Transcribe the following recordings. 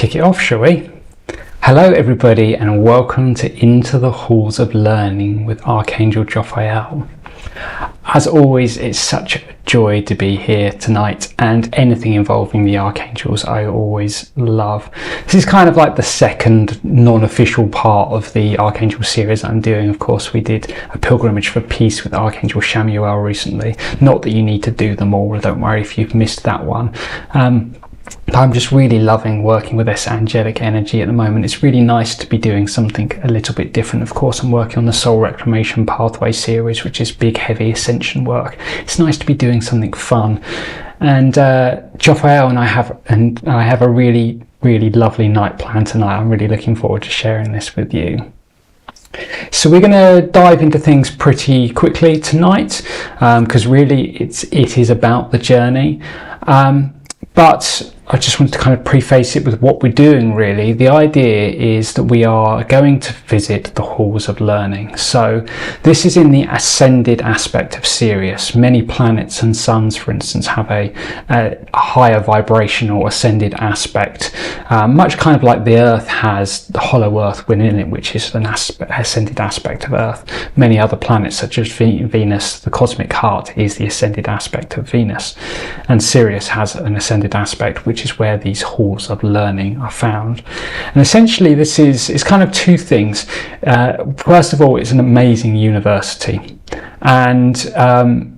kick it off, shall we? Hello everybody and welcome to Into the Halls of Learning with Archangel Jophiel. As always, it's such a joy to be here tonight, and anything involving the Archangels I always love. This is kind of like the second non-official part of the Archangel series I'm doing. Of course, we did a pilgrimage for peace with Archangel Jophiel recently. Not that you need to do them all, don't worry if you've missed that one. I'm just really loving working with this angelic energy at the moment. It's really nice to be doing something a little bit different. Of course, I'm working on the Soul Reclamation Pathway series, which is big, heavy ascension work. It's nice to be doing something fun. And Jophiel and I have a really, really lovely night planned tonight. I'm really looking forward to sharing this with you. So we're going to dive into things pretty quickly tonight, because really it is about the journey. But I just wanted to kind of preface it with what we're doing really. The idea is that we are going to visit the halls of learning. So this is in the ascended aspect of Sirius. Many planets and suns, for instance, have a higher vibrational ascended aspect, much kind of like the Earth has the hollow Earth within it, which is an ascended aspect of Earth. Many other planets, such as Venus, the cosmic heart, is the ascended aspect of Venus. And Sirius has an ascended aspect, which is where these halls of learning are found. And essentially this is kind of two things. First of all, it's an amazing university, and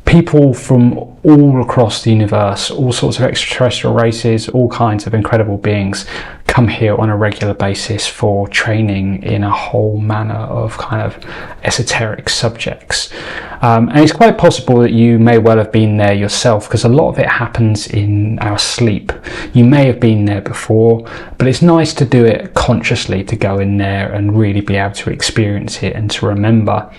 people from all across the universe, all sorts of extraterrestrial races, all kinds of incredible beings come here on a regular basis for training in a whole manner of kind of esoteric subjects. And it's quite possible that you may well have been there yourself, because a lot of it happens in our sleep. You may have been there before, but it's nice to do it consciously, to go in there and really be able to experience it and to remember.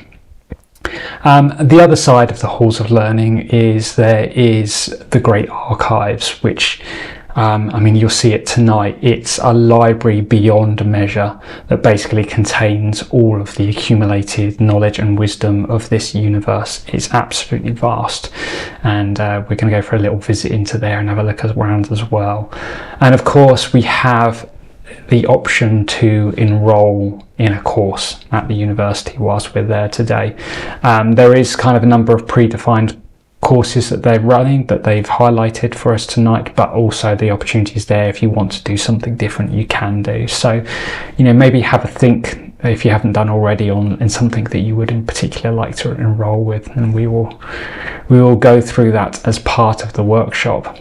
The other side of the halls of learning is there is the great archives, which you'll see it tonight. It's a library beyond measure that basically contains all of the accumulated knowledge and wisdom of this universe. It's absolutely vast, and we're going to go for a little visit into there and have a look around as well. And of course we have the option to enroll in a course at the university whilst we're there today. There is kind of a number of predefined courses that they're running that they've highlighted for us tonight, but also the opportunities there. If you want to do something different, you can do so. Maybe have a think, if you haven't done already, in something that you would in particular like to enroll with, and we will go through that as part of the workshop.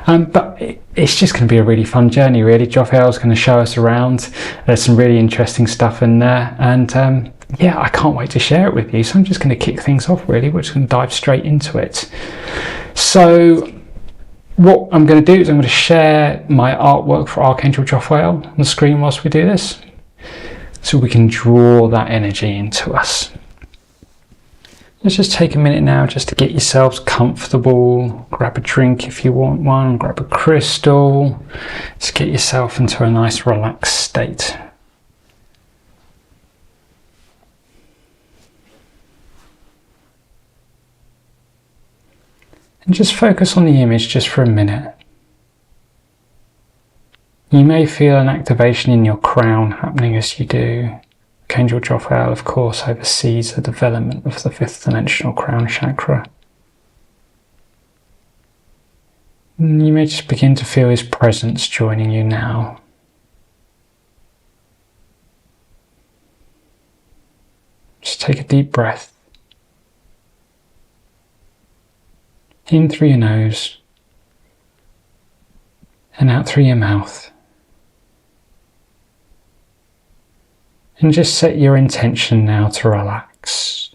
But it's just going to be a really fun journey really. Jophiel's going to show us around. There's some really interesting stuff in there, and yeah, I can't wait to share it with you. So I'm just going to kick things off really. We're just going to dive straight into it. So what I'm going to do is I'm going to share my artwork for Archangel Jophiel on the screen whilst we do this, so we can draw that energy into us. Let's just take a minute now just to get yourselves comfortable. Grab a drink if you want one, grab a crystal. Just get yourself into a nice relaxed state. And just focus on the image just for a minute. You may feel an activation in your crown happening as you do. Archangel Jophiel, of course, oversees the development of the fifth dimensional crown chakra. And you may just begin to feel his presence joining you now. Just take a deep breath. In through your nose and out through your mouth. And just set your intention now to relax.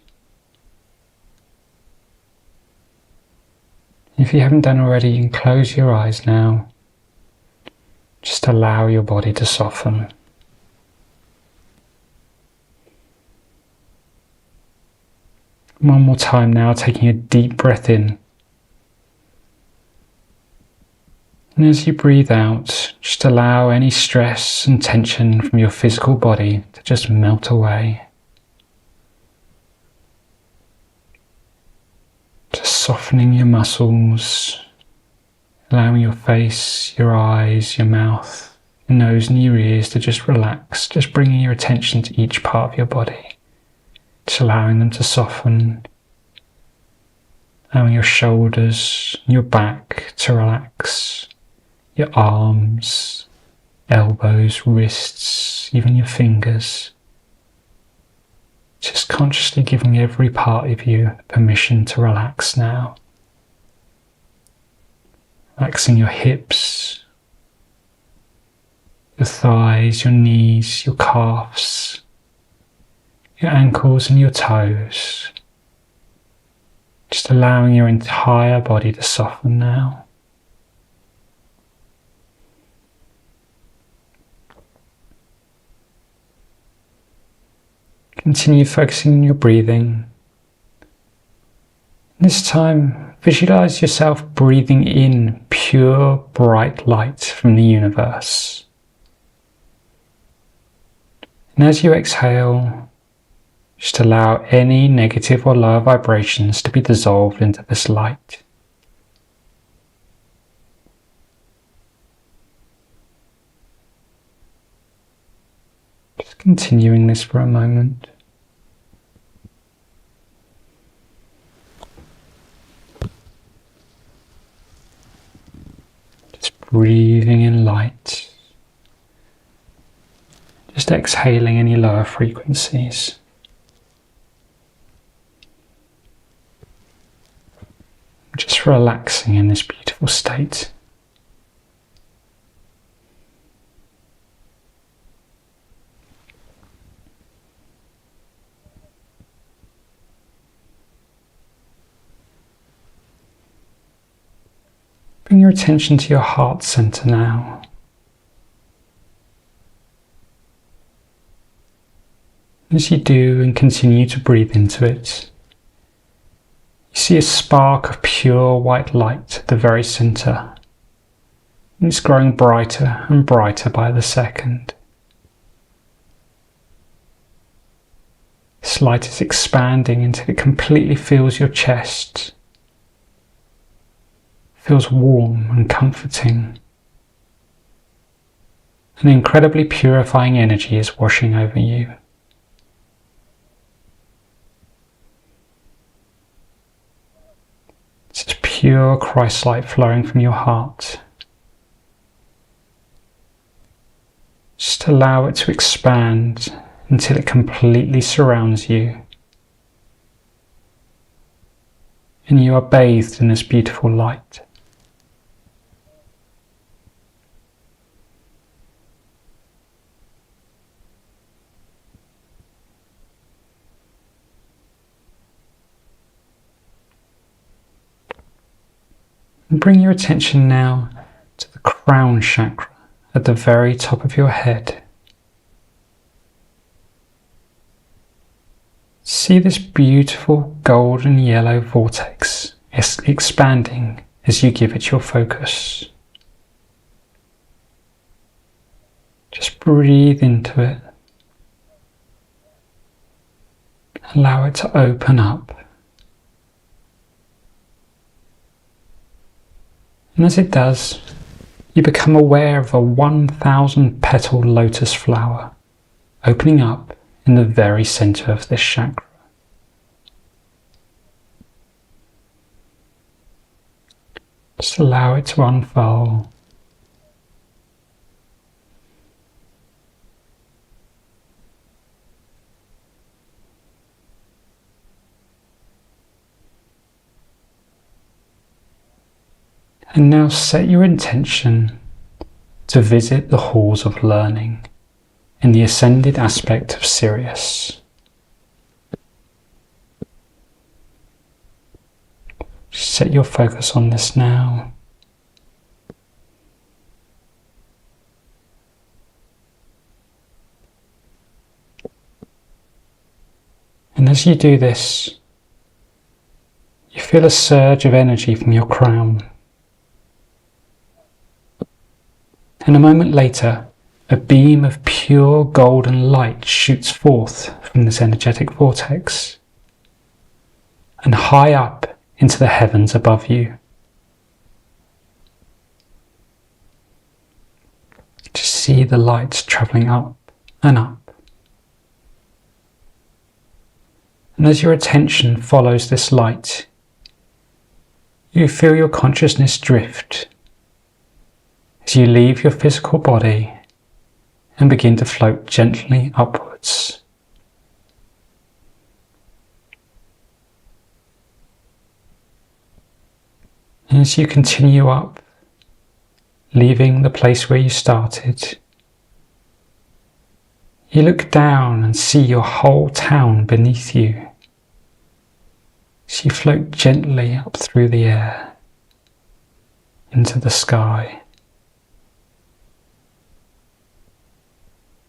If you haven't done already, you can close your eyes now. Just allow your body to soften. One more time now, taking a deep breath in. And as you breathe out, just allow any stress and tension from your physical body to just melt away. Just softening your muscles, allowing your face, your eyes, your mouth, your nose and your ears to just relax, just bringing your attention to each part of your body, just allowing them to soften, allowing your shoulders and your back to relax, your arms, elbows, wrists, even your fingers. Just consciously giving every part of you permission to relax now. Relaxing your hips, your thighs, your knees, your calves, your ankles and your toes. Just allowing your entire body to soften now. Continue focusing on your breathing. This time, visualize yourself breathing in pure, bright light from the universe. And as you exhale, just allow any negative or lower vibrations to be dissolved into this light. Just continuing this for a moment. Just breathing in light. Just exhaling any lower frequencies. Just relaxing in this beautiful state. Bring your attention to your heart center now. As you do and continue to breathe into it, you see a spark of pure white light at the very center. And it's growing brighter and brighter by the second. This light is expanding until it completely fills your chest. Feels warm and comforting. An incredibly purifying energy is washing over you. It's just pure Christ light flowing from your heart. Just allow it to expand until it completely surrounds you. And you are bathed in this beautiful light. And bring your attention now to the crown chakra at the very top of your head. See this beautiful golden yellow vortex expanding as you give it your focus. Just breathe into it. Allow it to open up. And as it does, you become aware of a 1,000 petal lotus flower opening up in the very center of this chakra. Just allow it to unfold. And now set your intention to visit the halls of learning in the ascended aspect of Sirius. Set your focus on this now. And as you do this, you feel a surge of energy from your crown. And a moment later, a beam of pure golden light shoots forth from this energetic vortex and high up into the heavens above you. see the light travelling up and up. And as your attention follows this light, you feel your consciousness drift as you leave your physical body and begin to float gently upwards. And as you continue up, leaving the place where you started, you look down and see your whole town beneath you. So you float gently up through the air into the sky,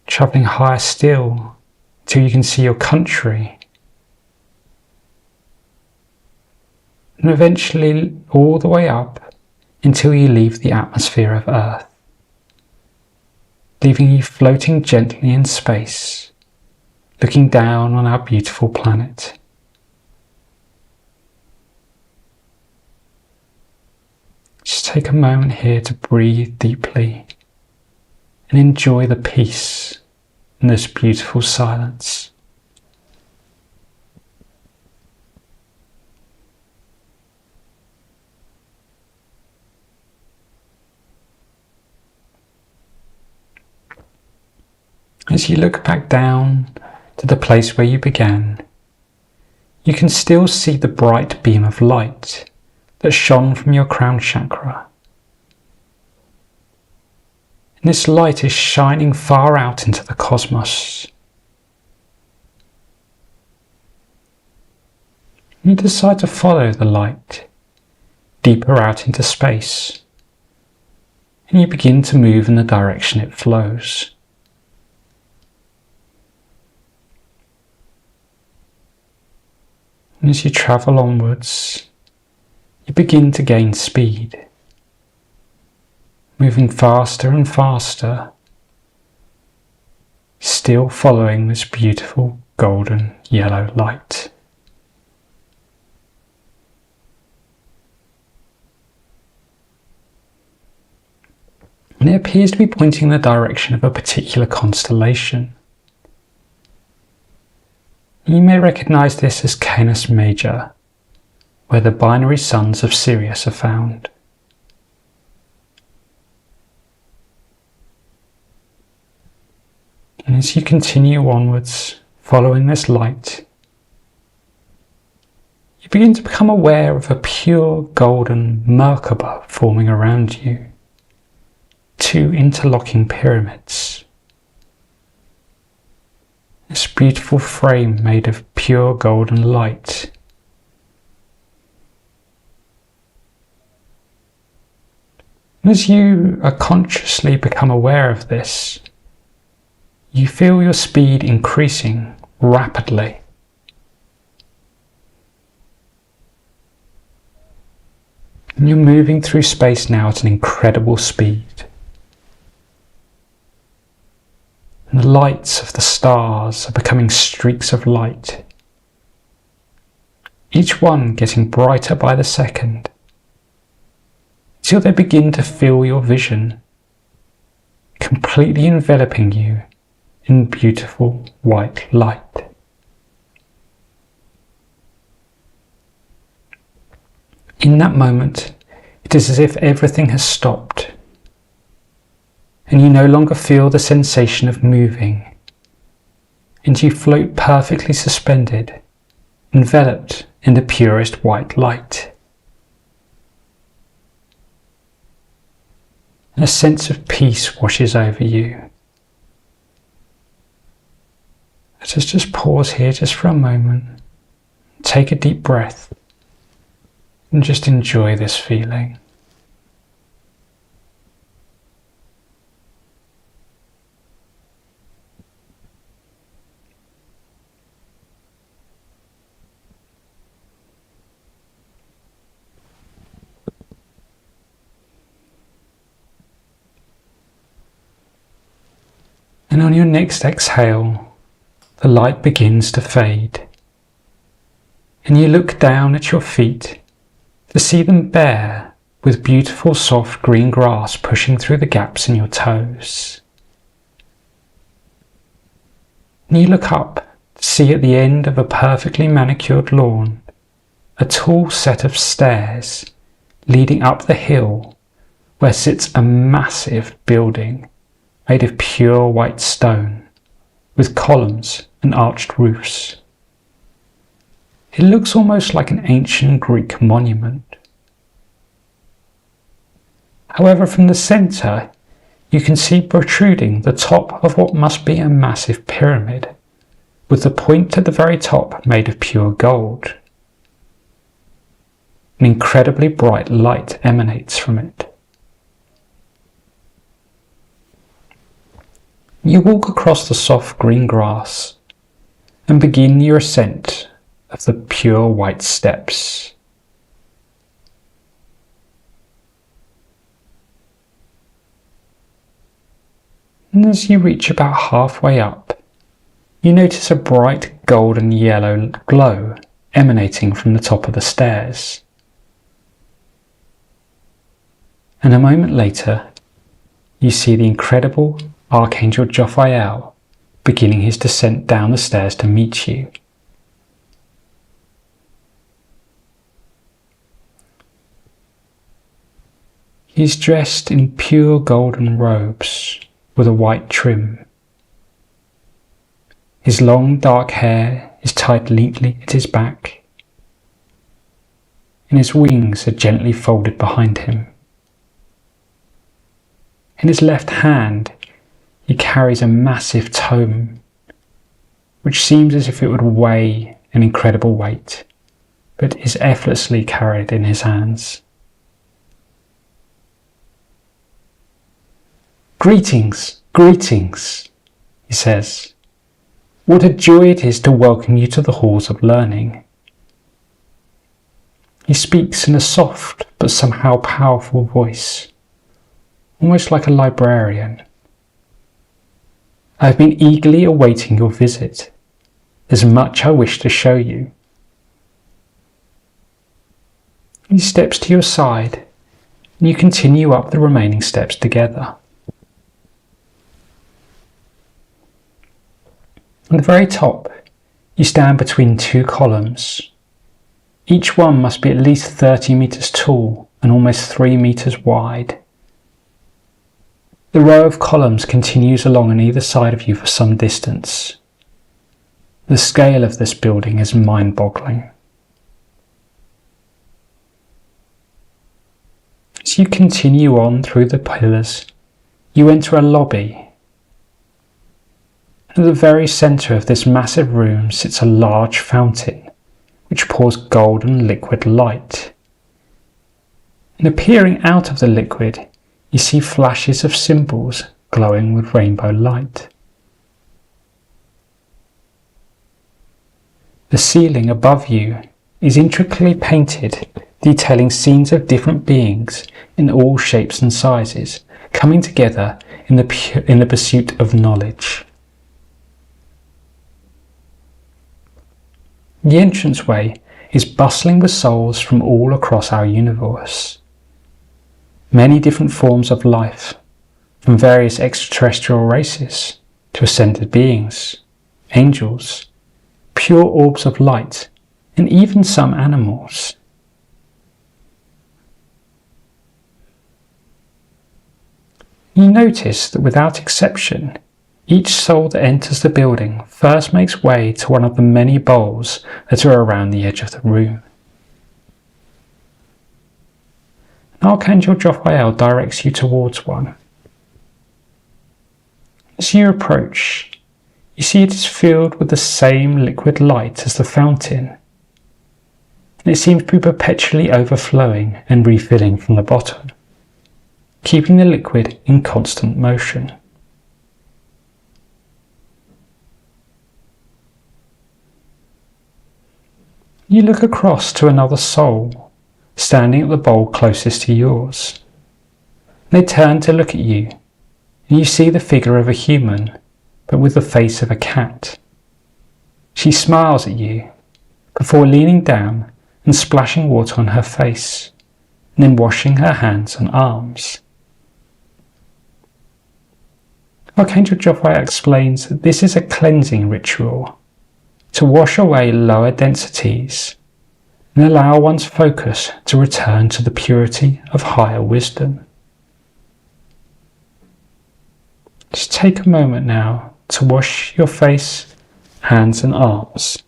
travelling higher still till you can see your country, and eventually all the way up until you leave the atmosphere of Earth, leaving you floating gently in space, looking down on our beautiful planet. Just take a moment here to breathe deeply and enjoy the peace in this beautiful silence. As you look back down to the place where you began, you can still see the bright beam of light that shone from your crown chakra. And this light is shining far out into the cosmos. You decide to follow the light deeper out into space, and you begin to move in the direction it flows. And as you travel onwards, you begin to gain speed, moving faster and faster, still following this beautiful golden yellow light. And it appears to be pointing in the direction of a particular constellation. You may recognize this as Canis Major, where the binary suns of Sirius are found. And as you continue onwards, following this light, you begin to become aware of a pure golden Merkaba forming around you, two interlocking pyramids. This beautiful frame made of pure golden light. And as you are consciously become aware of this, you feel your speed increasing rapidly. And you're moving through space now at an incredible speed. And the lights of the stars are becoming streaks of light, each one getting brighter by the second, till they begin to fill your vision, completely enveloping you in beautiful white light. In that moment, it is as if everything has stopped, and you no longer feel the sensation of moving, and you float perfectly suspended, enveloped in the purest white light. And a sense of peace washes over you. Let us just pause here just for a moment, take a deep breath, and just enjoy this feeling. And on your next exhale, the light begins to fade, and you look down at your feet to see them bare with beautiful soft green grass pushing through the gaps in your toes. And you look up to see at the end of a perfectly manicured lawn a tall set of stairs leading up the hill where sits a massive building made of pure white stone with columns and arched roofs. It looks almost like an ancient Greek monument. However, from the centre, you can see protruding the top of what must be a massive pyramid, with the point at the very top made of pure gold. An incredibly bright light emanates from it. You walk across the soft green grass and begin your ascent of the pure white steps. And as you reach about halfway up, you notice a bright golden yellow glow emanating from the top of the stairs. And a moment later, you see the incredible Archangel Jophiel beginning his descent down the stairs to meet you. He is dressed in pure golden robes with a white trim. His long dark hair is tied neatly at his back, and his wings are gently folded behind him. In his left hand, he carries a massive tome, which seems as if it would weigh an incredible weight, but is effortlessly carried in his hands. "Greetings, greetings," he says. "What a joy it is to welcome you to the halls of learning." He speaks in a soft but somehow powerful voice, almost like a librarian. "I have been eagerly awaiting your visit. There's much I wish to show you." He steps to your side, and you continue up the remaining steps together. At the very top, you stand between two columns. Each one must be at least 30 meters tall and almost 3 meters wide. The row of columns continues along on either side of you for some distance. The scale of this building is mind-boggling. As you continue on through the pillars, you enter a lobby. At the very centre of this massive room sits a large fountain, which pours golden liquid light. And appearing out of the liquid, you see flashes of symbols glowing with rainbow light. The ceiling above you is intricately painted, detailing scenes of different beings in all shapes and sizes, coming together in the pursuit of knowledge. The entranceway is bustling with souls from all across our universe. Many different forms of life, from various extraterrestrial races to ascended beings, angels, pure orbs of light, and even some animals. You notice that without exception, each soul that enters the building first makes way to one of the many bowls that are around the edge of the room. Archangel Jophiel directs you towards one. As you approach, you see it is filled with the same liquid light as the fountain, and it seems to be perpetually overflowing and refilling from the bottom, keeping the liquid in constant motion. You look across to another soul, standing at the bowl closest to yours. They turn to look at you, and you see the figure of a human, but with the face of a cat. She smiles at you, before leaning down and splashing water on her face, and then washing her hands and arms. Archangel Jophiel explains that this is a cleansing ritual to wash away lower densities and allow one's focus to return to the purity of higher wisdom. Just take a moment now to wash your face, hands and arms.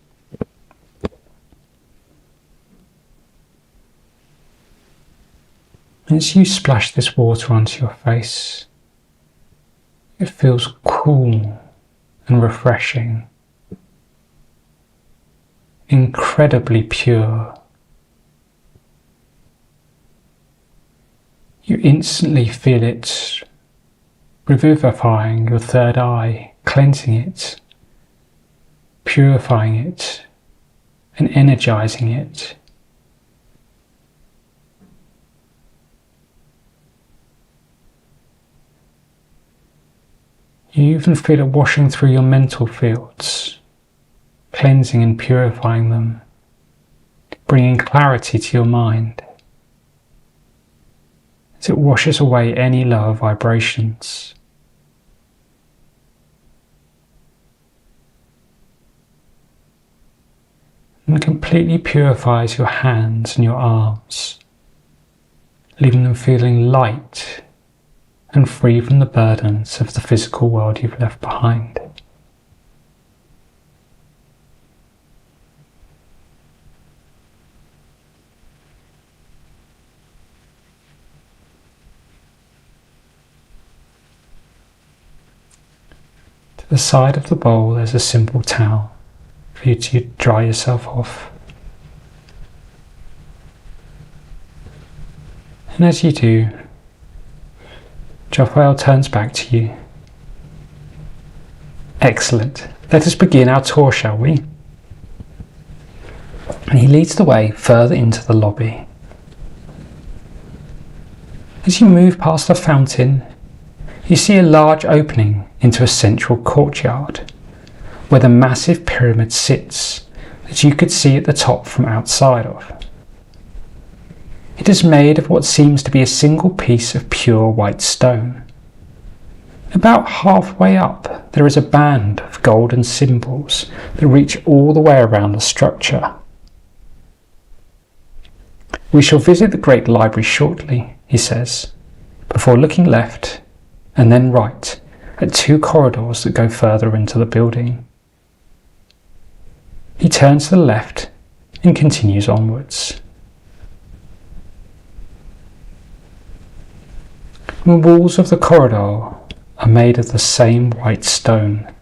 As you splash this water onto your face, it feels cool and refreshing, incredibly pure. You instantly feel it revivifying your third eye, cleansing it, purifying it, and energizing it. You even feel it washing through your mental fields, cleansing and purifying them, bringing clarity to your mind, as it washes away any lower vibrations. And completely purifies your hands and your arms, leaving them feeling light and free from the burdens of the physical world you've left behind. To the side of the bowl there's a simple towel for you to dry yourself off. And as you do, Jophiel turns back to you. Excellent. Let us begin our tour, shall we? And he leads the way further into the lobby. As you move past the fountain, you see a large opening into a central courtyard, where the massive pyramid sits that you could see at the top from outside of. It is made of what seems to be a single piece of pure white stone. About halfway up, there is a band of golden symbols that reach all the way around the structure. We shall visit the Great Library shortly, he says, before looking left and then right at two corridors that go further into the building. He turns to the left and continues onwards. The walls of the corridor are made of the same white stone.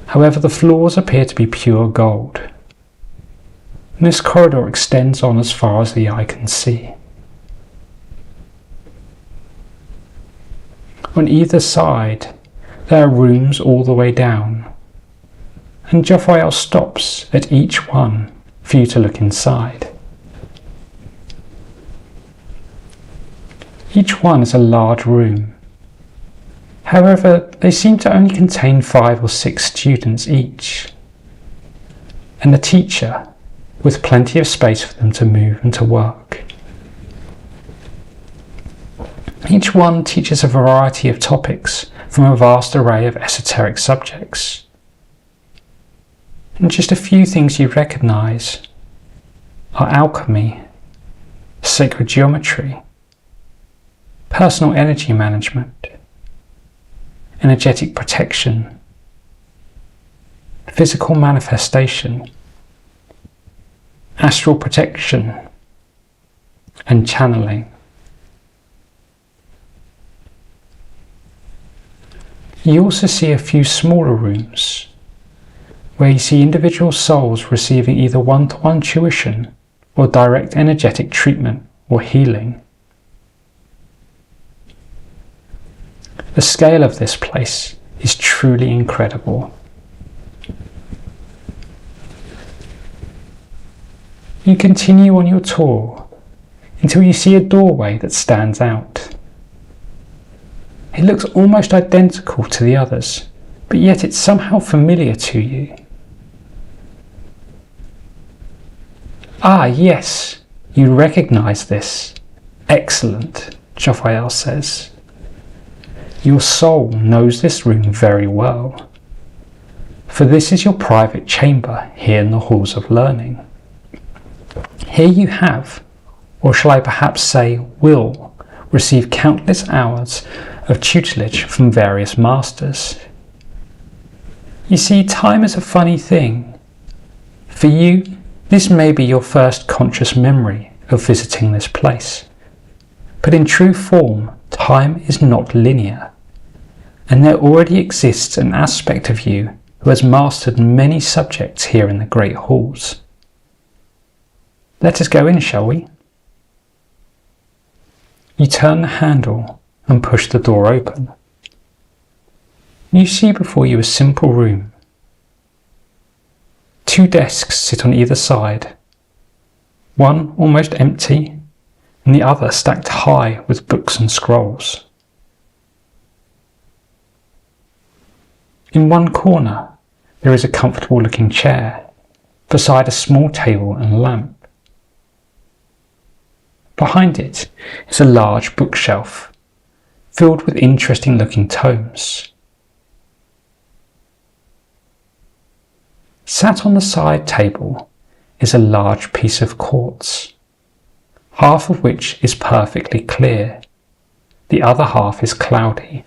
However, the floors appear to be pure gold. And this corridor extends on as far as the eye can see. On either side, there are rooms all the way down, and Jophiel stops at each one for you to look inside. Each one is a large room. However, they seem to only contain 5 or 6 students each, and a teacher with plenty of space for them to move and to work. Each one teaches a variety of topics from a vast array of esoteric subjects. And just a few things you recognise are alchemy, sacred geometry, personal energy management, energetic protection, physical manifestation, astral protection, and channeling. You also see a few smaller rooms where you see individual souls receiving either one-to-one tuition or direct energetic treatment or healing. The scale of this place is truly incredible. You continue on your tour until you see a doorway that stands out. It looks almost identical to the others, but yet it's somehow familiar to you. Ah, yes, you recognise this. Excellent, Jophiel says. Your soul knows this room very well, for this is your private chamber here in the halls of learning. Here you have, or shall I perhaps say will, receive countless hours of tutelage from various masters. You see, time is a funny thing. For you, this may be your first conscious memory of visiting this place. But in true form, time is not linear, and there already exists an aspect of you who has mastered many subjects here in the great halls. Let us go in, shall we? You turn the handle and push the door open. You see before you a simple room. 2 desks sit on either side, one almost empty and the other stacked high with books and scrolls. In one corner there is a comfortable looking chair beside a small table and lamp. Behind it is a large bookshelf filled with interesting looking tomes. Sat on the side table is a large piece of quartz, half of which is perfectly clear, the other half is cloudy.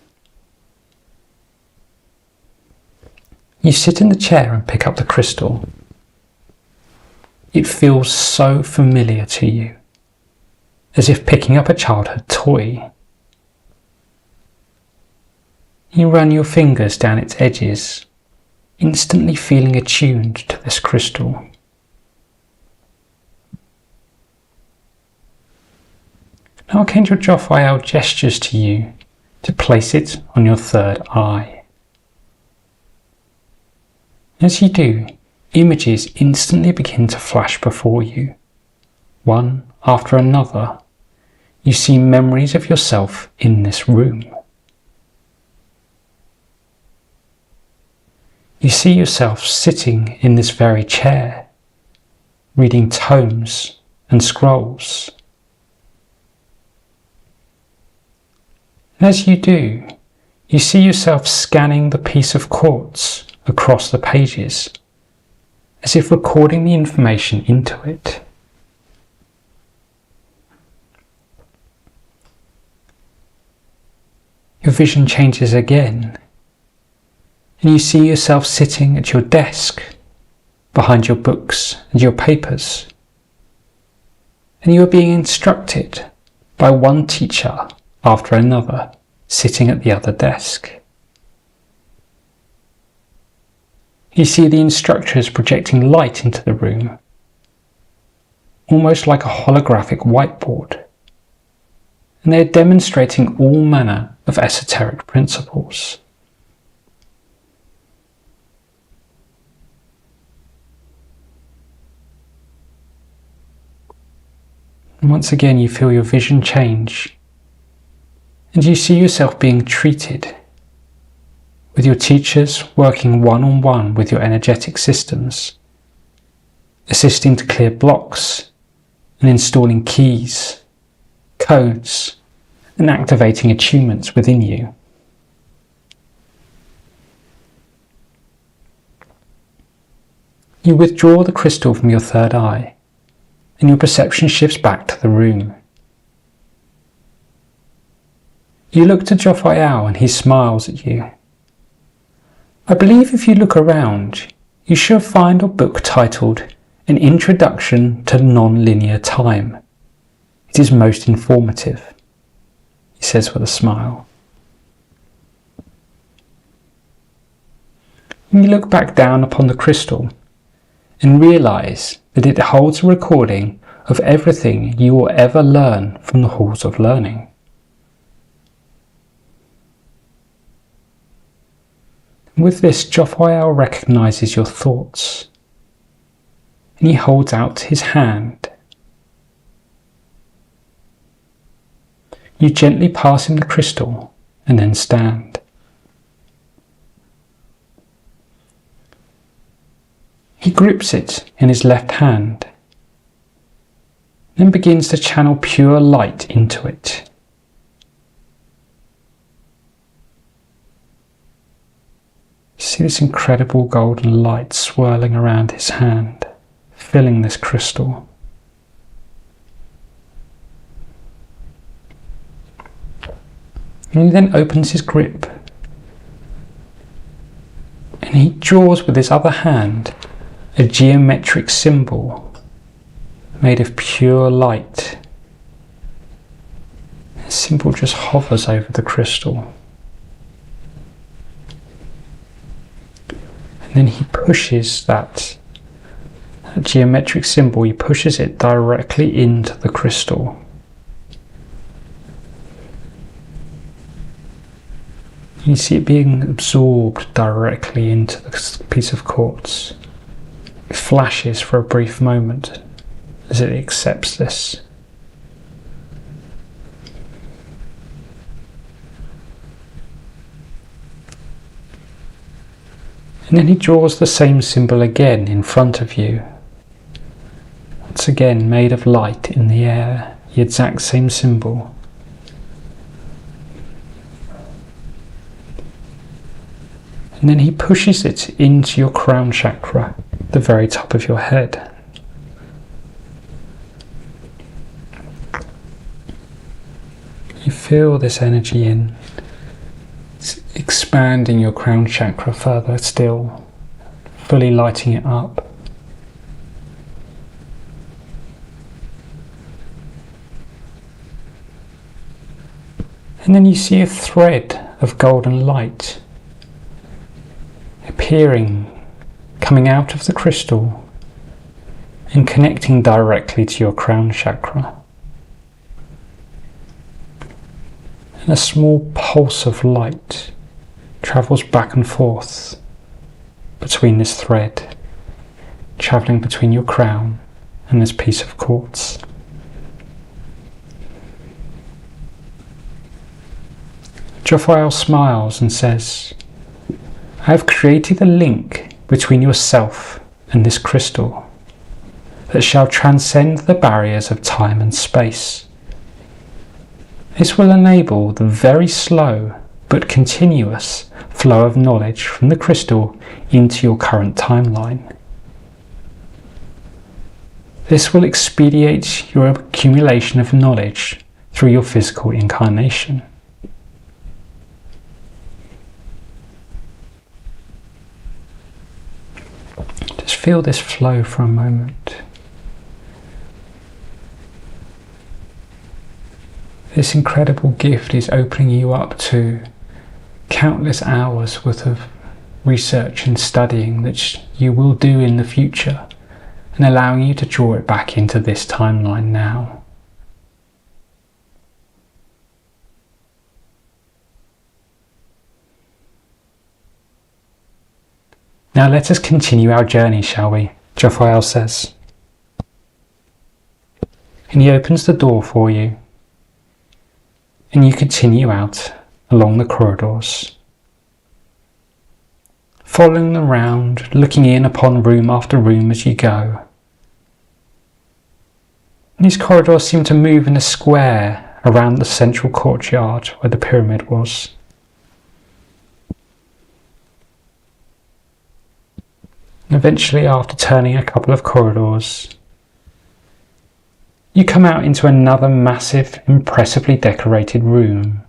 You sit in the chair and pick up the crystal. It feels so familiar to you, as if picking up a childhood toy. You run your fingers down its edges, instantly feeling attuned to this crystal. Archangel Jophiel gestures to you to place it on your third eye. As you do, images instantly begin to flash before you. One after another, you see memories of yourself in this room. You see yourself sitting in this very chair, reading tomes and scrolls. As you do, you see yourself scanning the piece of quartz across the pages, as if recording the information into it. Your vision changes again, and you see yourself sitting at your desk, behind your books and your papers, and you are being instructed by one teacher after another, sitting at the other desk. You see the instructors projecting light into the room, almost like a holographic whiteboard, and they are demonstrating all manner of esoteric principles. And once again you feel your vision change, and you see yourself being treated, with your teachers working one-on-one with your energetic systems, assisting to clear blocks and installing keys, codes, and activating attunements within you. You withdraw the crystal from your third eye, and your perception shifts back to the room. You look to Jophiel and he smiles at you. I believe if you look around, you shall find a book titled An Introduction to Non-Linear Time. It is most informative, he says with a smile. You look back down upon the crystal and realise that it holds a recording of everything you will ever learn from the halls of learning. With this, Jophiel recognises your thoughts, and he holds out his hand. You gently pass him the crystal and then stand. He grips it in his left hand, then begins to channel pure light into it. see this incredible golden light swirling around his hand, filling this crystal. And he then opens his grip and he draws with his other hand a geometric symbol made of pure light. The symbol just hovers over the crystal. And then he pushes that geometric symbol, he pushes it directly into the crystal. You see it being absorbed directly into the piece of quartz. It flashes for a brief moment as it accepts this. And then he draws the same symbol again in front of you. Once again made of light in the air, the exact same symbol. And then he pushes it into your crown chakra, the very top of your head. You feel this energy in. It's expanding your crown chakra further still, fully lighting it up. And then you see a thread of golden light appearing, coming out of the crystal and connecting directly to your crown chakra. And a small pulse of light travels back and forth between this thread, travelling between your crown and this piece of quartz. Jophiel smiles and says, I have created a link between yourself and this crystal that shall transcend the barriers of time and space. This will enable the very slow but continuous flow of knowledge from the crystal into your current timeline. This will expedite your accumulation of knowledge through your physical incarnation. Just feel this flow for a moment. This incredible gift is opening you up to countless hours worth of research and studying that you will do in the future, and allowing you to draw it back into this timeline now. Now let us continue our journey, shall we? Jophiel says. And he opens the door for you, and you continue out along the corridors, following them round, looking in upon room after room as you go. And these corridors seem to move in a square around the central courtyard where the pyramid was. And eventually, after turning a couple of corridors, you come out into another massive, impressively decorated room,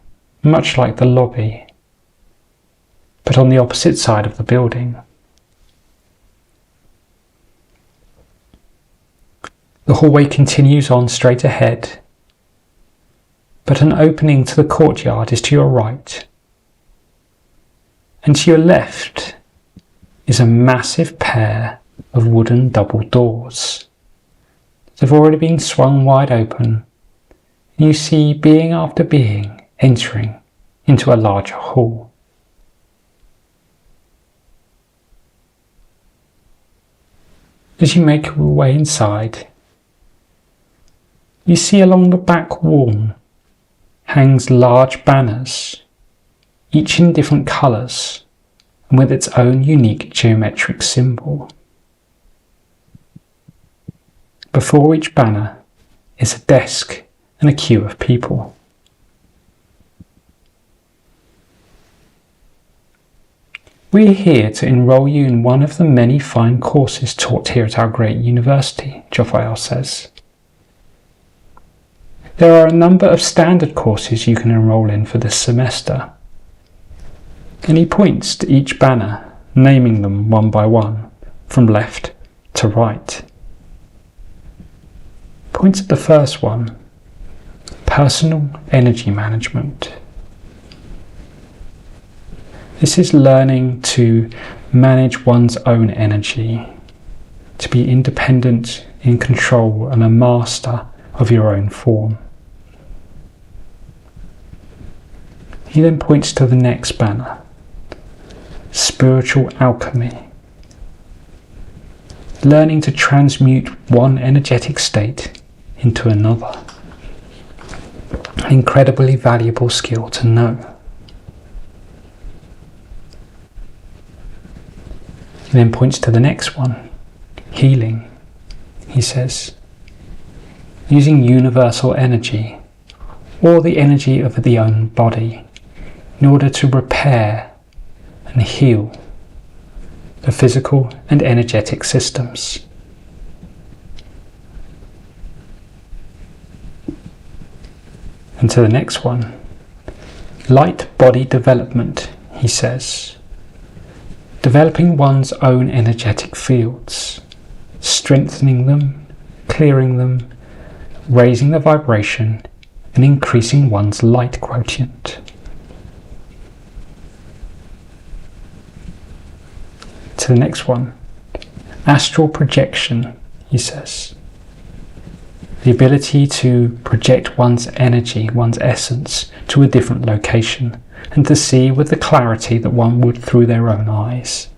much like the lobby, but on the opposite side of the building. The hallway continues on straight ahead, but an opening to the courtyard is to your right, and to your left is a massive pair of wooden double doors. They've already been swung wide open, and you see being after being entering into a larger hall. As you make your way inside, you see along the back wall hangs large banners, each in different colours and with its own unique geometric symbol. Before each banner is a desk and a queue of people. We're here to enrol you in one of the many fine courses taught here at our great university, Jophiel says. There are a number of standard courses you can enrol in for this semester. And he points to each banner, naming them one by one, from left to right. Points at the first one, Personal Energy Management. This is learning to manage one's own energy, to be independent, in control, and a master of your own form. He then points to the next banner, Spiritual Alchemy. Learning to transmute one energetic state into another. An incredibly valuable skill to know. He then points to the next one, Healing. He says, using universal energy, or the energy of the own body, in order to repair and heal the physical and energetic systems. And to the next one, Light Body Development, he says. Developing one's own energetic fields, strengthening them, clearing them, raising the vibration, and increasing one's light quotient. To the next one, Astral Projection, he says. The ability to project one's energy, one's essence, to a different location, and to see with the clarity that one would through their own eyes.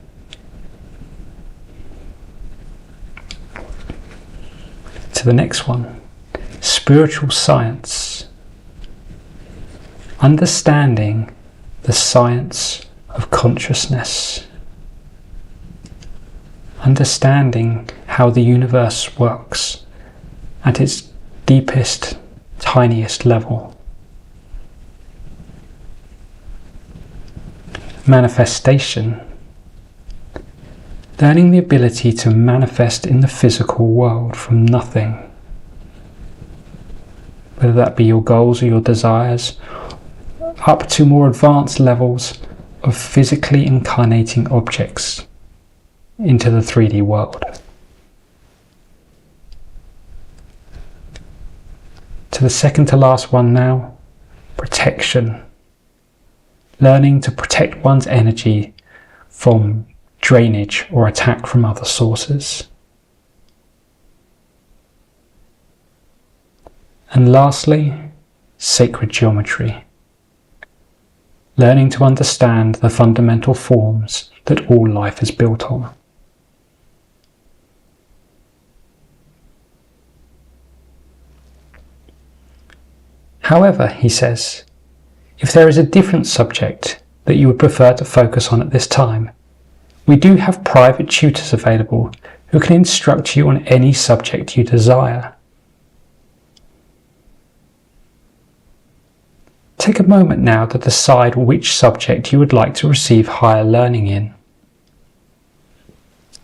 To the next one, Spiritual Science. Understanding the science of consciousness. Understanding how the universe works at its deepest, tiniest level. Manifestation. Learning the ability to manifest in the physical world from nothing. Whether that be your goals or your desires, up to more advanced levels of physically incarnating objects into the 3D world. To the second to last one now, protection. Learning to protect one's energy from drainage or attack from other sources. And lastly, sacred geometry. Learning to understand the fundamental forms that all life is built on. However, he says, if there is a different subject that you would prefer to focus on at this time, we do have private tutors available who can instruct you on any subject you desire. Take a moment now to decide which subject you would like to receive higher learning in. I'm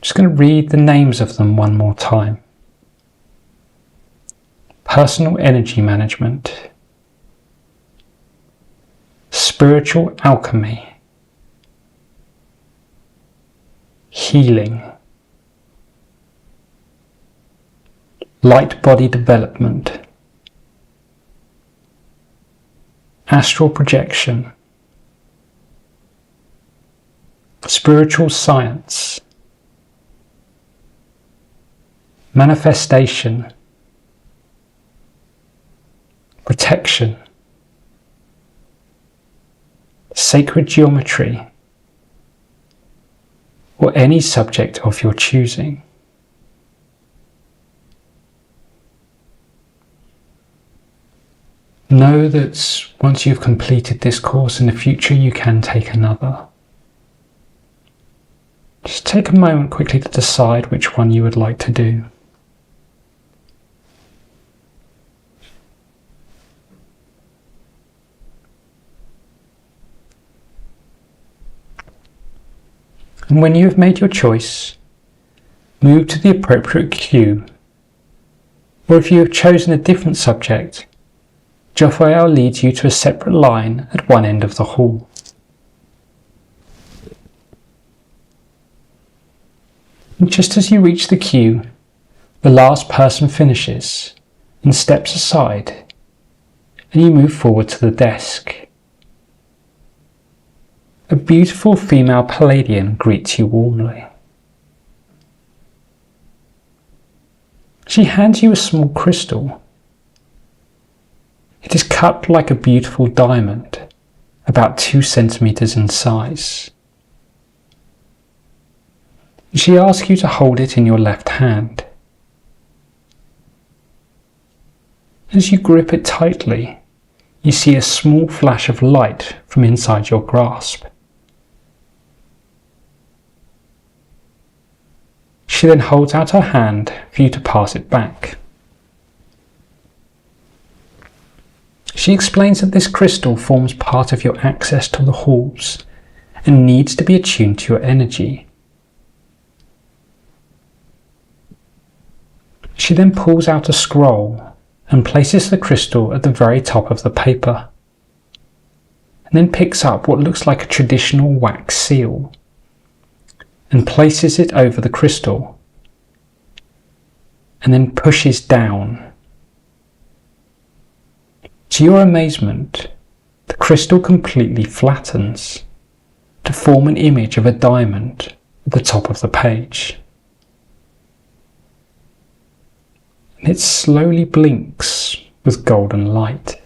just going to read the names of them one more time. Personal Energy Management. Spiritual Alchemy. Healing. Light Body Development. Astral Projection. Spiritual Science. Manifestation. Protection. Sacred geometry, or any subject of your choosing. Know that once you've completed this course in the future, you can take another. Just take a moment quickly to decide which one you would like to do. And when you have made your choice, move to the appropriate cue, or if you have chosen a different subject, Jophiel leads you to a separate line at one end of the hall. And just as you reach the cue, the last person finishes and steps aside, and you move forward to the desk. A beautiful female Palladian greets you warmly. She hands you a small crystal. It is cut like a beautiful diamond, about 2 centimeters in size. She asks you to hold it in your left hand. As you grip it tightly, you see a small flash of light from inside your grasp. She then holds out her hand for you to pass it back. She explains that this crystal forms part of your access to the halls and needs to be attuned to your energy. She then pulls out a scroll and places the crystal at the very top of the paper, and then picks up what looks like a traditional wax seal and places it over the crystal, and then pushes down. To your amazement, the crystal completely flattens to form an image of a diamond at the top of the page. And it slowly blinks with golden light.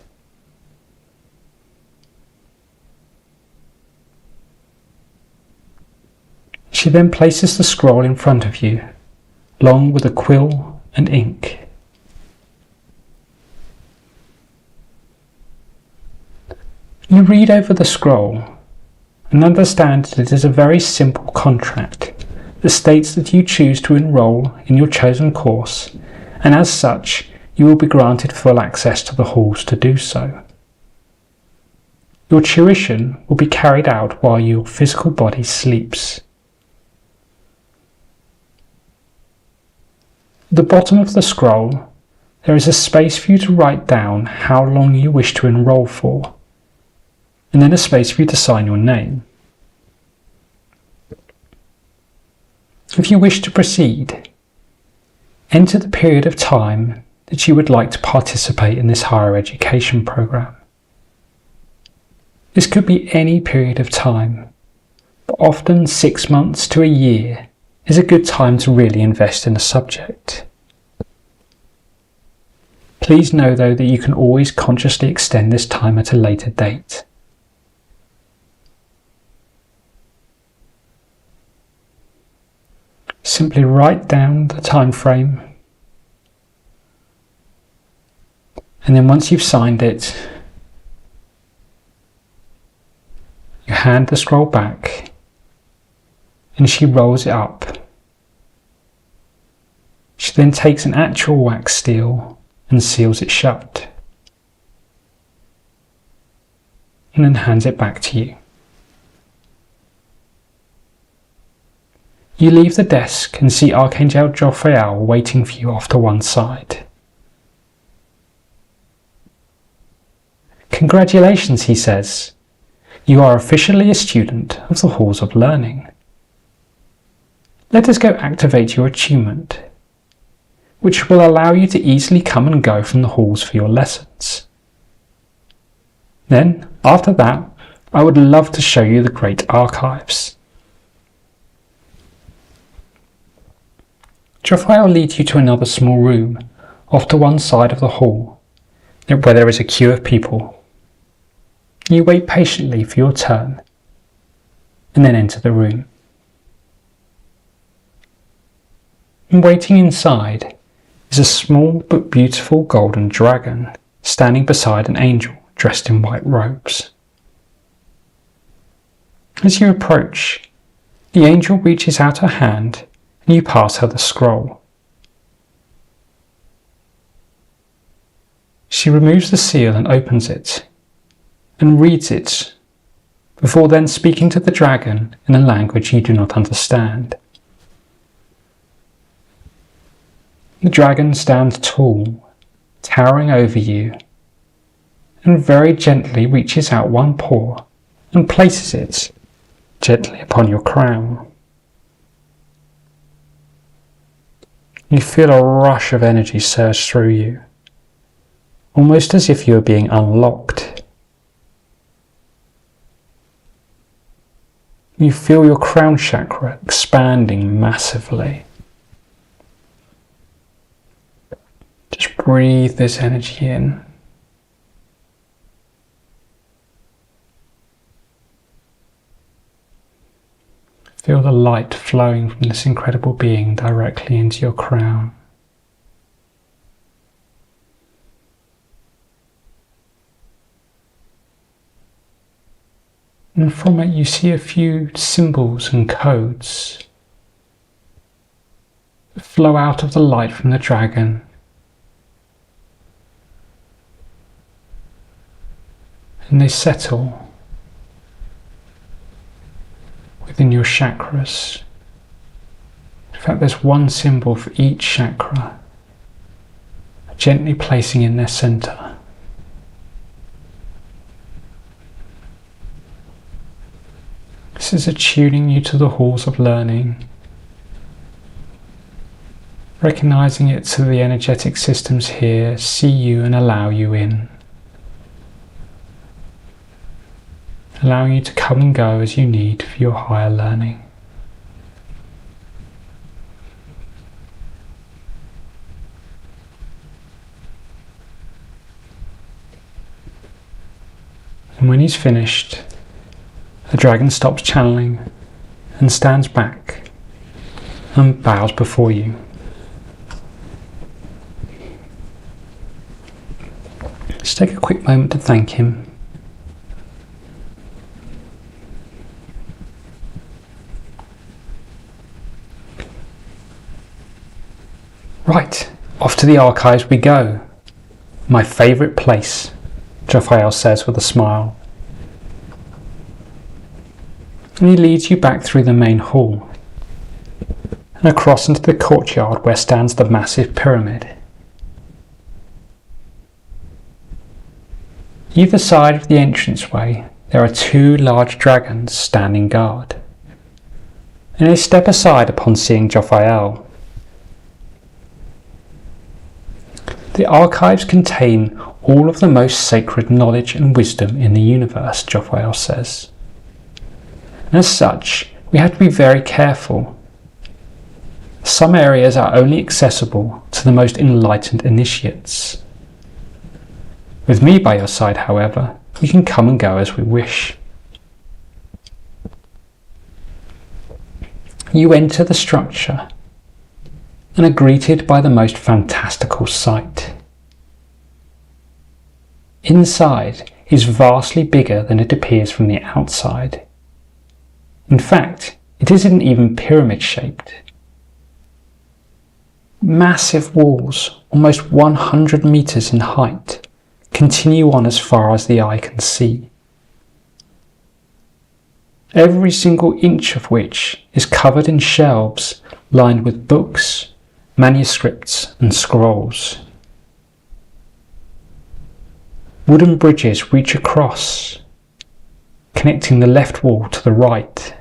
She then places the scroll in front of you, along with a quill and ink. You read over the scroll and understand that it is a very simple contract that states that you choose to enroll in your chosen course, and as such you will be granted full access to the halls to do so. Your tuition will be carried out while your physical body sleeps. At the bottom of the scroll, there is a space for you to write down how long you wish to enroll for, and then a space for you to sign your name. If you wish to proceed, enter the period of time that you would like to participate in this higher education program. This could be any period of time, but often 6 months to a year is a good time to really invest in a subject. Please know though that you can always consciously extend this time at a later date. Simply write down the time frame, and then once you've signed it, you hand the scroll back and she rolls it up. She then takes an actual wax seal and seals it shut, and then hands it back to you. You leave the desk and see Archangel Jophiel waiting for you off to one side. "Congratulations," he says. "You are officially a student of the Halls of Learning. Let us go activate your attunement, which will allow you to easily come and go from the halls for your lessons. Then, after that, I would love to show you the great archives." Jophiel leads you to another small room off to one side of the hall, where there is a queue of people. You wait patiently for your turn, and then enter the room. And waiting inside is a small but beautiful golden dragon standing beside an angel dressed in white robes. As you approach, the angel reaches out her hand and you pass her the scroll. She removes the seal and opens it, and reads it before then speaking to the dragon in a language you do not understand. The dragon stands tall, towering over you, and very gently reaches out one paw and places it gently upon your crown. You feel a rush of energy surge through you, almost as if you are being unlocked. You feel your crown chakra expanding massively. Just breathe this energy in. Feel the light flowing from this incredible being directly into your crown. And from it you see a few symbols and codes that flow out of the light from the dragon. And they settle within your chakras. In fact, there's one symbol for each chakra, gently placing in their center. This is attuning you to the halls of learning, recognizing it so the energetic systems here see you and allow you in. Allowing you to come and go as you need for your higher learning. And when he's finished, the dragon stops channeling and stands back and bows before you. Just take a quick moment to thank him. Right, off to the archives we go. My favourite place, Jophiel says with a smile. And he leads you back through the main hall and across into the courtyard where stands the massive pyramid. Either side of the entranceway there are two large dragons standing guard, and they step aside upon seeing Jophiel. The archives contain all of the most sacred knowledge and wisdom in the universe, Jophiel says. And as such, we have to be very careful. Some areas are only accessible to the most enlightened initiates. With me by your side, however, we can come and go as we wish. You enter the structure and are greeted by the most fantastical sight. Inside is vastly bigger than it appears from the outside. In fact, it isn't even pyramid-shaped. Massive walls, almost 100 meters in height, continue on as far as the eye can see. Every single inch of which is covered in shelves lined with books, manuscripts and scrolls. Wooden bridges reach across, connecting the left wall to the right,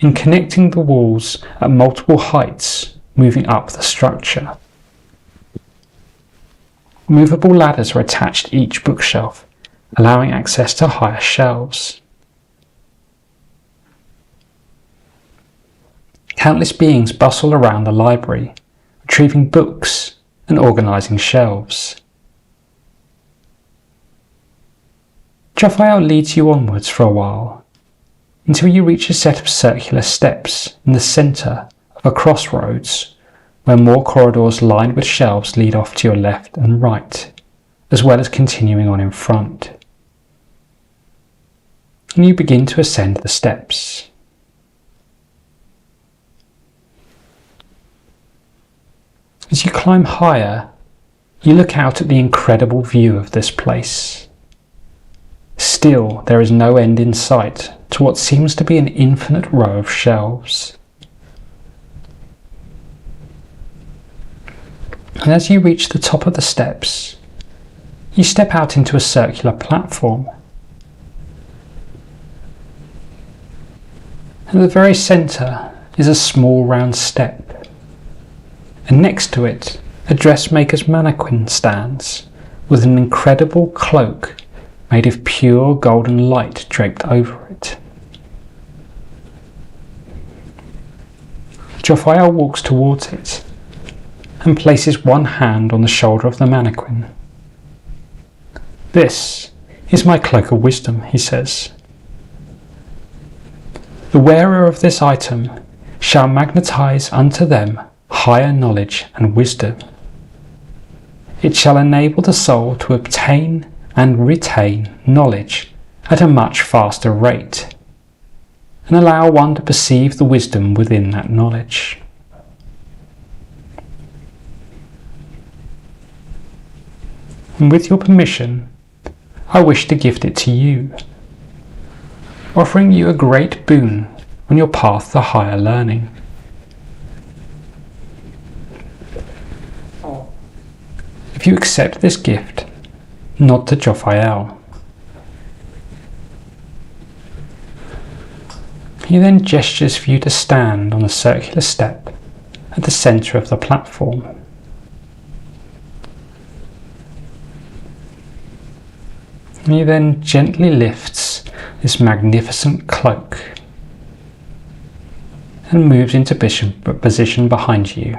and connecting the walls at multiple heights moving up the structure. Movable ladders are attached to each bookshelf, allowing access to higher shelves. Countless beings bustle around the library, retrieving books and organising shelves. Jophiel leads you onwards for a while, until you reach a set of circular steps in the centre of a crossroads, where more corridors lined with shelves lead off to your left and right, as well as continuing on in front. And you begin to ascend the steps. As you climb higher, you look out at the incredible view of this place. Still, there is no end in sight to what seems to be an infinite row of shelves. And as you reach the top of the steps, you step out into a circular platform. At the very centre is a small round step, and next to it a dressmaker's mannequin stands with an incredible cloak made of pure golden light draped over it. Jophiel walks towards it and places one hand on the shoulder of the mannequin. "This is my cloak of wisdom," he says. "The wearer of this item shall magnetize unto them higher knowledge and wisdom. It shall enable the soul to obtain and retain knowledge at a much faster rate, and allow one to perceive the wisdom within that knowledge." And with your permission, I wish to gift it to you, offering you a great boon on your path to higher learning. If you accept this gift, nod to Jophiel. He then gestures for you to stand on the circular step at the centre of the platform. He then gently lifts this magnificent cloak and moves into position behind you.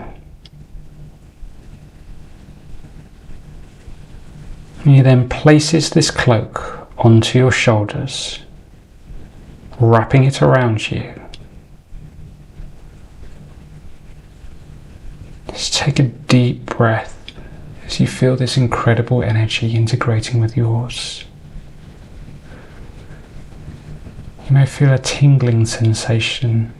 He then places this cloak onto your shoulders, wrapping it around you. Just take a deep breath as you feel this incredible energy integrating with yours. You may feel a tingling sensation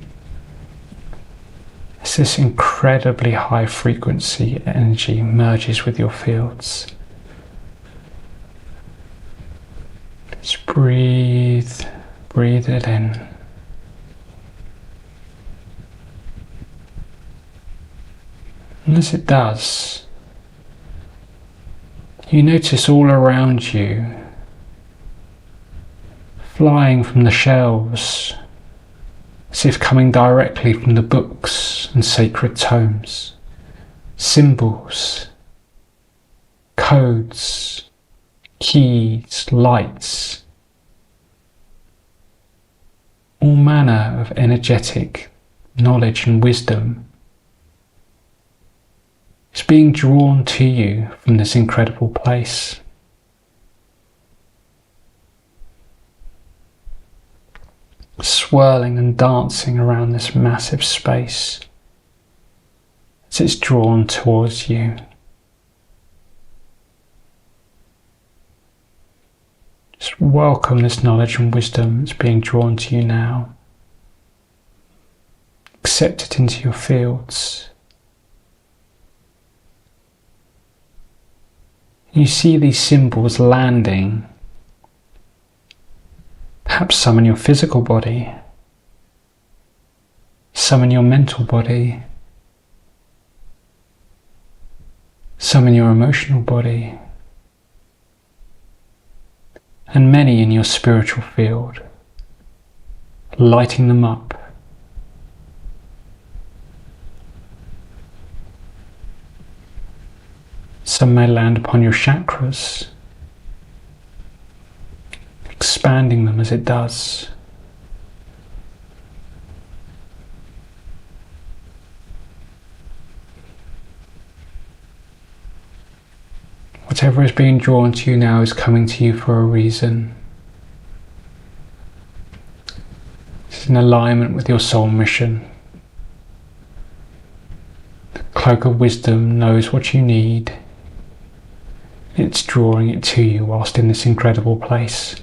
as this incredibly high frequency energy merges with your fields. Just breathe it in. And as it does, you notice all around you, flying from the shelves, as if coming directly from the books and sacred tomes, symbols, codes, keys, lights, all manner of energetic knowledge and wisdom is being drawn to you from this incredible place. Swirling and dancing around this massive space as it's drawn towards you. Just welcome this knowledge and wisdom that's being drawn to you now. Accept it into your fields. You see these symbols landing, perhaps some in your physical body, some in your mental body, some in your emotional body, and many in your spiritual field, lighting them up. Some may land upon your chakras, expanding them as it does. Whatever is being drawn to you now is coming to you for a reason. It's in alignment with your soul mission. The cloak of wisdom knows what you need. It's drawing it to you whilst in this incredible place.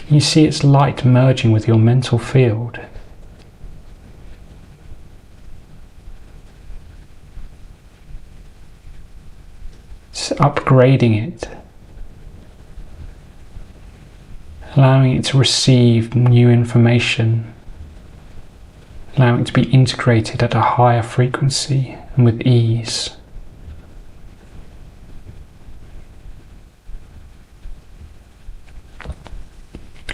You see its light merging with your mental field. upgrading it, allowing it to receive new information, allowing it to be integrated at a higher frequency and with ease.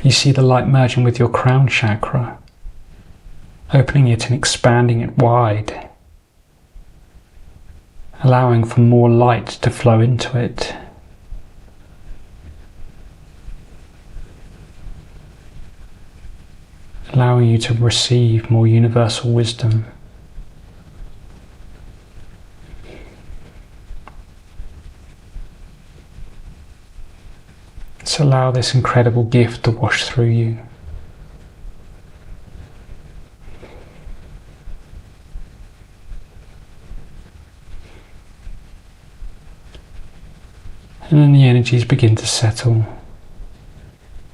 You see the light merging with your crown chakra, opening it and expanding it wide, allowing for more light to flow into it. Allowing you to receive more universal wisdom. Let's allow this incredible gift to wash through you. And then the energies begin to settle.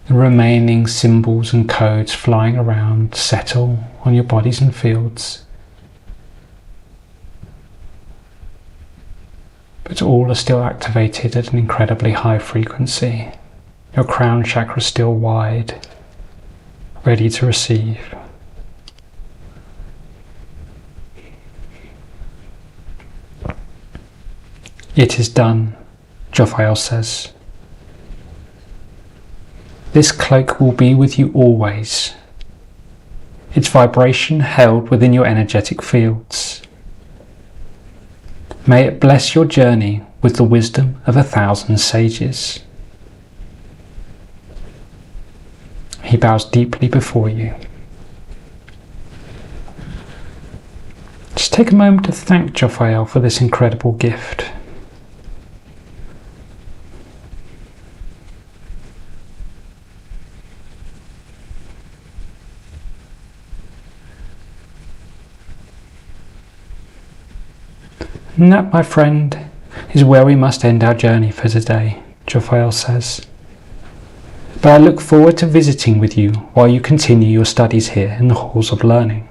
The remaining symbols and codes flying around settle on your bodies and fields. But all are still activated at an incredibly high frequency. Your crown chakra is still wide, ready to receive. It is done, Jophiel says. This cloak will be with you always, its vibration held within your energetic fields. May it bless your journey with the wisdom of 1,000 sages. He bows deeply before you. Just take a moment to thank Jophiel for this incredible gift. And that, my friend, is where we must end our journey for today, Jophiel says. But I look forward to visiting with you while you continue your studies here in the halls of learning.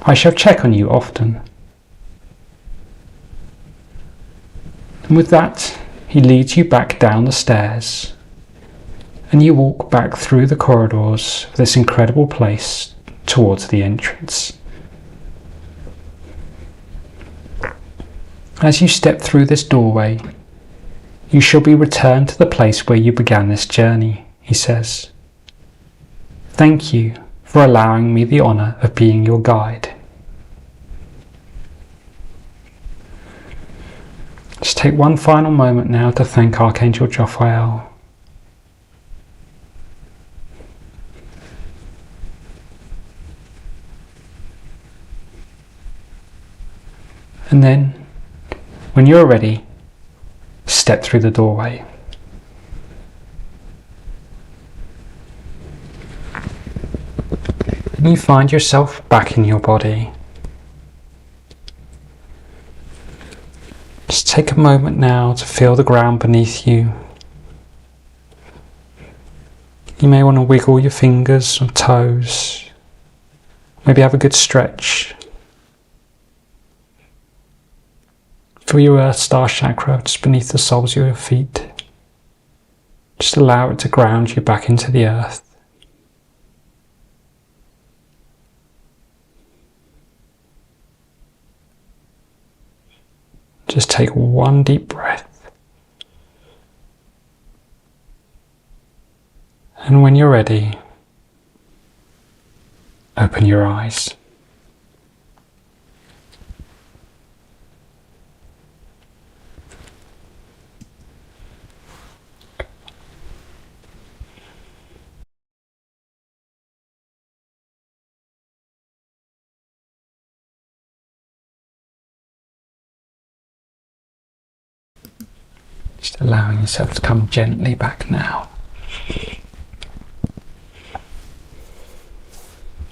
I shall check on you often. And with that, he leads you back down the stairs, and you walk back through the corridors of this incredible place towards the entrance. As you step through this doorway, you shall be returned to the place where you began this journey, he says. Thank you for allowing me the honour of being your guide. Just take one final moment now to thank Archangel Jophiel. And then, when you're ready, step through the doorway. And you find yourself back in your body. Just take a moment now to feel the ground beneath you. You may want to wiggle your fingers or toes. Maybe have a good stretch. Feel your Earth Star chakra just beneath the soles of your feet. Just allow it to ground you back into the earth. Just take one deep breath. And when you're ready, open your eyes. Just allowing yourself to come gently back now.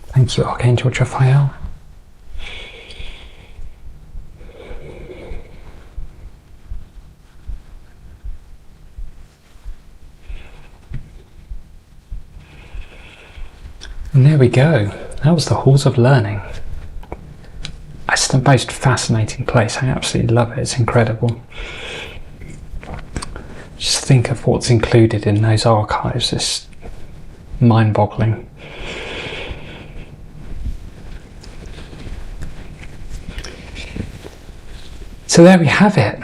Thank you, Archangel Jophiel. And there we go. That was the Halls of Learning. It's the most fascinating place. I absolutely love it. It's incredible. think of what's included in those archives. It's mind-boggling. So there we have it.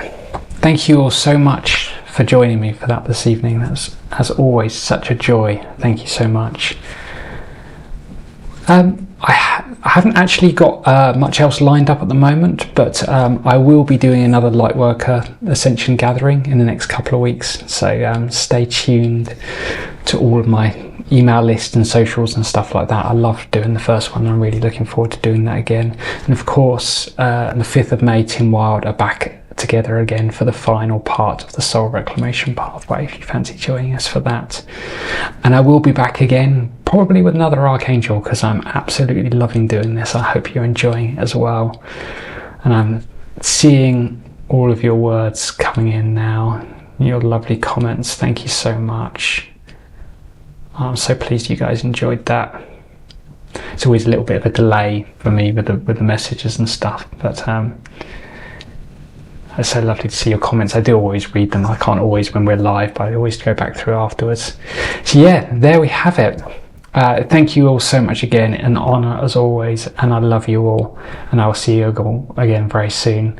Thank you all so much for joining me for that this evening. That's, as always, such a joy. Thank you so much. I haven't actually got much else lined up at the moment, but I will be doing another Lightworker Ascension gathering in the next couple of weeks. So stay tuned to all of my email list and socials and stuff like that. I loved doing the first one. I'm really looking forward to doing that again. And of course, on the 5th of May, Tim Wilde are back together again for the final part of the Soul Reclamation Pathway, if you fancy joining us for that. And I will be back again, probably with another Archangel, because I'm absolutely loving doing this. I hope you're enjoying it as well. And I'm seeing all of your words coming in now, your lovely comments. Thank you so much. I'm so pleased you guys enjoyed that. It's always a little bit of a delay for me with the messages and stuff, but it's so lovely to see your comments. I do always read them. I can't always when we're live, but I always go back through afterwards. So yeah, there we have it. Thank you all so much again. An honour as always, and I love you all. And I will see you all again very soon.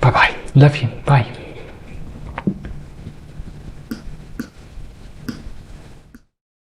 Bye bye. Love you. Bye.